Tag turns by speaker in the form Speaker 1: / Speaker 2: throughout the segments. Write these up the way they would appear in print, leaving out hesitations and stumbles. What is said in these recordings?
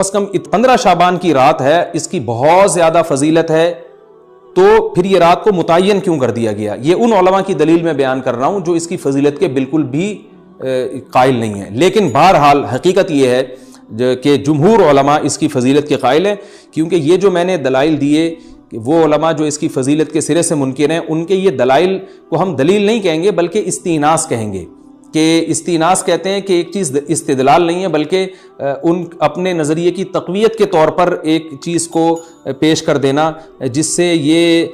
Speaker 1: از کم 15 شعبان کی رات ہے، اس کی بہت زیادہ فضیلت ہے، تو پھر یہ رات کو متعین کیوں کر دیا گیا؟ یہ ان علماء کی دلیل میں بیان کر رہا ہوں جو اس کی فضیلت کے بالکل بھی قائل نہیں ہیں، لیکن بہرحال حقیقت یہ ہے کہ جمہور علماء اس کی فضیلت کے قائل ہیں، کیونکہ یہ جو میں نے دلائل دیے کہ وہ علماء جو اس کی فضیلت کے سرے سے منکر ہیں، ان کے یہ دلائل کو ہم دلیل نہیں کہیں گے بلکہ استئناس کہیں گے، کہ استئناس کہتے ہیں کہ ایک چیز استدلال نہیں ہے بلکہ ان اپنے نظریے کی تقویت کے طور پر ایک چیز کو پیش کر دینا جس سے یہ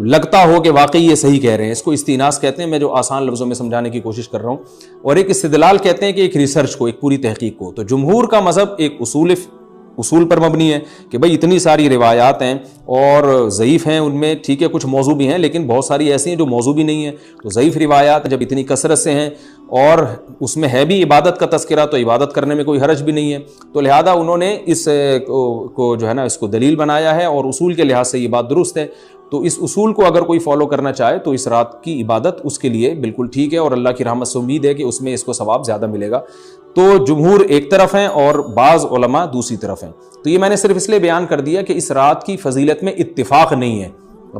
Speaker 1: لگتا ہو کہ واقعی یہ صحیح کہہ رہے ہیں، اس کو استئناس کہتے ہیں، میں جو آسان لفظوں میں سمجھانے کی کوشش کر رہا ہوں، اور ایک استدلال کہتے ہیں کہ ایک ریسرچ کو، ایک پوری تحقیق کو۔ تو جمہور کا مذہب ایک اصول پر مبنی ہے کہ بھئی اتنی ساری روایات ہیں اور ضعیف ہیں، ان میں ٹھیک ہے کچھ موضوع بھی ہیں لیکن بہت ساری ایسی ہیں جو موضوع بھی نہیں ہیں، تو ضعیف روایات جب اتنی کثرت سے ہیں اور اس میں ہے بھی عبادت کا تذکرہ، تو عبادت کرنے میں کوئی حرج بھی نہیں ہے، تو لہذا انہوں نے اس کو جو ہے نا اس کو دلیل بنایا ہے، اور اصول کے لحاظ سے یہ بات درست ہے۔ تو اس اصول کو اگر کوئی فالو کرنا چاہے تو اس رات کی عبادت اس کے لیے بالکل ٹھیک ہے، اور اللہ کی رحمت سے امید ہے کہ اس میں اس کو ثواب زیادہ ملے گا۔ تو جمہور ایک طرف ہیں اور بعض علماء دوسری طرف ہیں، تو یہ میں نے صرف اس لیے بیان کر دیا کہ اس رات کی فضیلت میں اتفاق نہیں ہے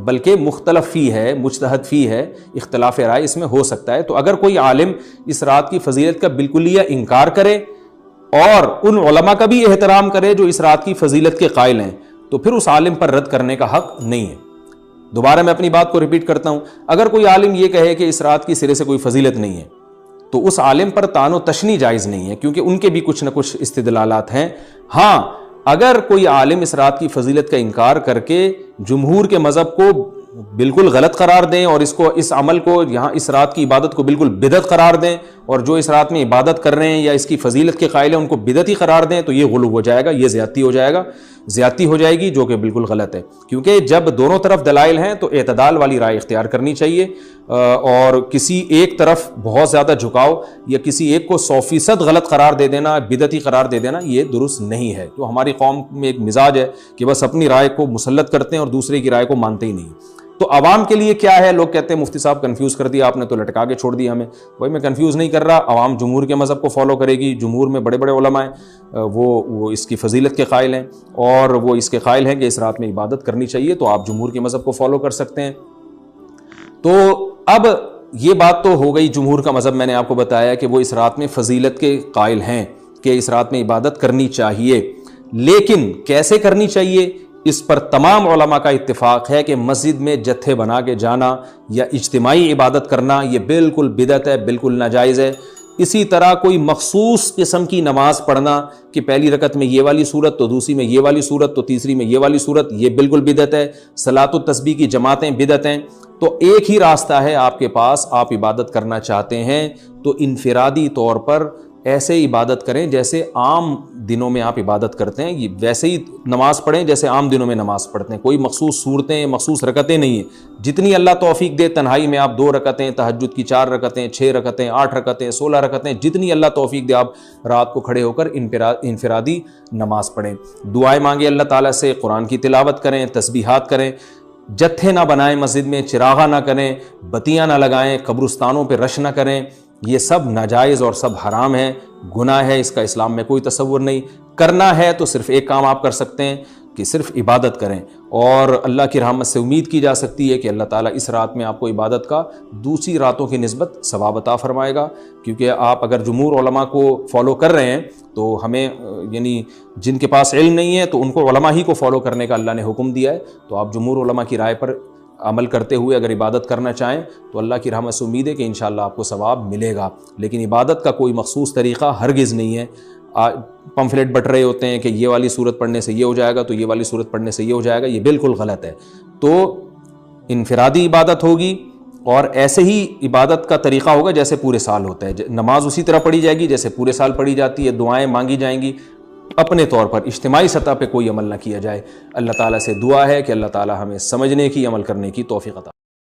Speaker 1: بلکہ مختلف فی ہے، مجتہد فی ہے، اختلاف رائے اس میں ہو سکتا ہے۔ تو اگر کوئی عالم اس رات کی فضیلت کا بالکلیہ انکار کرے اور ان علماء کا بھی احترام کرے جو اس رات کی فضیلت کے قائل ہیں، تو پھر اس عالم پر رد کرنے کا حق نہیں ہے۔ دوبارہ میں اپنی بات کو ریپیٹ کرتا ہوں، اگر کوئی عالم یہ کہے کہ اس رات کی سرے سے کوئی فضیلت نہیں ہے تو اس عالم پر طعن و تشنیع جائز نہیں ہے، کیونکہ ان کے بھی کچھ نہ کچھ استدلالات ہیں۔ ہاں، اگر کوئی عالم اس رات کی فضیلت کا انکار کر کے جمہور کے مذہب کو بالکل غلط قرار دیں اور اس عمل کو یہاں اس رات کی عبادت کو بالکل بدعت قرار دیں، اور جو اس رات میں عبادت کر رہے ہیں یا اس کی فضیلت کے قائل ہیں ان کو بدعتی قرار دیں، تو یہ غلو ہو جائے گا، یہ زیادتی ہو جائے گی، جو کہ بالکل غلط ہے۔ کیونکہ جب دونوں طرف دلائل ہیں تو اعتدال والی رائے اختیار کرنی چاہیے، اور کسی ایک طرف بہت زیادہ جھکاؤ یا کسی ایک کو 100% غلط قرار دے دینا، بدعتی قرار دے دینا، یہ درست نہیں ہے۔ تو ہماری قوم میں ایک مزاج ہے کہ بس اپنی رائے کو مسلط کرتے ہیں اور دوسرے کی رائے کو مانتے ہی نہیں۔ تو عوام کے لیے کیا ہے؟ لوگ کہتے ہیں مفتی صاحب کنفیوز کر دیا آپ نے، تو لٹکا کے چھوڑ دیا ہمیں۔ بھائی میں کنفیوز نہیں کر رہا، عوام جمہور کے مذہب کو فالو کرے گی، جمہور میں بڑے بڑے علماء ہیں، وہ اس کی فضیلت کے قائل ہیں اور وہ اس کے قائل ہیں کہ اس رات میں عبادت کرنی چاہیے، تو آپ جمہور کے مذہب کو فالو کر سکتے ہیں۔ تو اب یہ بات تو ہو گئی جمہور کا مذہب، میں نے آپ کو بتایا کہ وہ اس رات میں فضیلت کے قائل ہیں کہ اس رات میں عبادت کرنی چاہیے، لیکن کیسے کرنی چاہیے اس پر تمام علماء کا اتفاق ہے کہ مسجد میں جتھے بنا کے جانا یا اجتماعی عبادت کرنا یہ بالکل بدعت ہے، بالکل ناجائز ہے۔ اسی طرح کوئی مخصوص قسم کی نماز پڑھنا کہ پہلی رکعت میں یہ والی صورت، تو دوسری میں یہ والی صورت، تو تیسری میں یہ والی صورت، یہ بالکل بدعت ہے۔ صلاۃ التسبیح کی جماعتیں بدعت ہیں۔ تو ایک ہی راستہ ہے آپ کے پاس، آپ عبادت کرنا چاہتے ہیں تو انفرادی طور پر ایسے عبادت کریں جیسے عام دنوں میں آپ عبادت کرتے ہیں، ویسے ہی نماز پڑھیں جیسے عام دنوں میں نماز پڑھتے ہیں۔ کوئی مخصوص صورتیں، مخصوص رکعتیں نہیں ہیں، جتنی اللہ توفیق دے تنہائی میں آپ 2 رکعتیں، تہجد کی 4 رکعتیں، 6 رکعتیں، 8 رکعتیں، 16 رکعتیں، جتنی اللہ توفیق دے آپ رات کو کھڑے ہو کر انفرادی نماز پڑھیں، دعائیں مانگیں اللہ تعالیٰ سے، قرآن کی تلاوت کریں، تسبیحات کریں، جتھے نہ بنائیں مسجد میں، چراغاں نہ کریں، بتیاں نہ لگائیں، قبرستانوں پہ رش نہ کریں، یہ سب ناجائز اور سب حرام ہے، گناہ ہے، اس کا اسلام میں کوئی تصور نہیں۔ کرنا ہے تو صرف ایک کام آپ کر سکتے ہیں کہ صرف عبادت کریں، اور اللہ کی رحمت سے امید کی جا سکتی ہے کہ اللہ تعالیٰ اس رات میں آپ کو عبادت کا دوسری راتوں کی نسبت ثواب عطا فرمائے گا، کیونکہ آپ اگر جمہور علماء کو فالو کر رہے ہیں تو ہمیں یعنی جن کے پاس علم نہیں ہے تو ان کو علماء ہی کو فالو کرنے کا اللہ نے حکم دیا ہے، تو آپ جمہور علماء کی رائے پر عمل کرتے ہوئے اگر عبادت کرنا چاہیں تو اللہ کی رحمت سے امید ہے کہ انشاءاللہ آپ کو ثواب ملے گا۔ لیکن عبادت کا کوئی مخصوص طریقہ ہرگز نہیں ہے۔ پمفلیٹ بٹ رہے ہوتے ہیں کہ یہ والی صورت پڑھنے سے یہ ہو جائے گا، تو یہ والی صورت پڑھنے سے یہ ہو جائے گا، یہ بالکل غلط ہے۔ تو انفرادی عبادت ہوگی اور ایسے ہی عبادت کا طریقہ ہوگا جیسے پورے سال ہوتا ہے، نماز اسی طرح پڑھی جائے گی جیسے پورے سال پڑھی جاتی ہے، دعائیں مانگی جائیں گی، اپنے طور پر اجتماعی سطح پہ کوئی عمل نہ کیا جائے۔ اللہ تعالیٰ سے دعا ہے کہ اللہ تعالیٰ ہمیں سمجھنے کی، عمل کرنے کی توفیق عطا